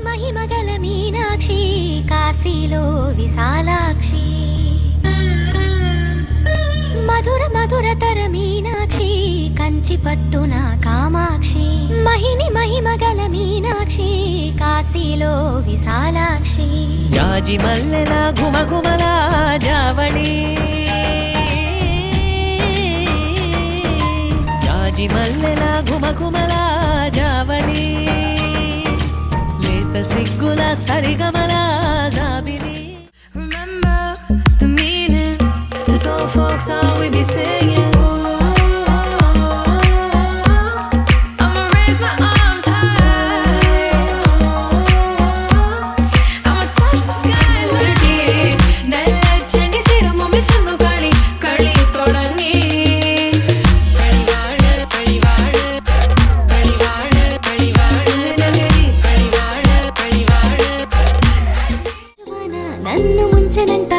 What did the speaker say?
మహిమగల మీనాక్షి కాశీలో విశాలాక్షి మధుర మధురతర మీనాక్షి కంచి పట్టున కామాక్షి మహిమగల మీనాక్షి కాశీలో విశాలాక్షి జాజి మల్లెల ఘుమఘుమల జావళి జాజి మల్లెల ఘుమఘుమల జావళి లేత సిగ్గుల సరిగమల జాబిలి. Remember the meaning, this old folk song we be singing. I'ma raise my arms high, I'ma touch the sky like it. Nellachandi thirumami chandu kali kali thodangi. Palivaadu palivaadu palivaadu palivaadu nagari palivaadu palivaadu. నన్ను ముంచెనంట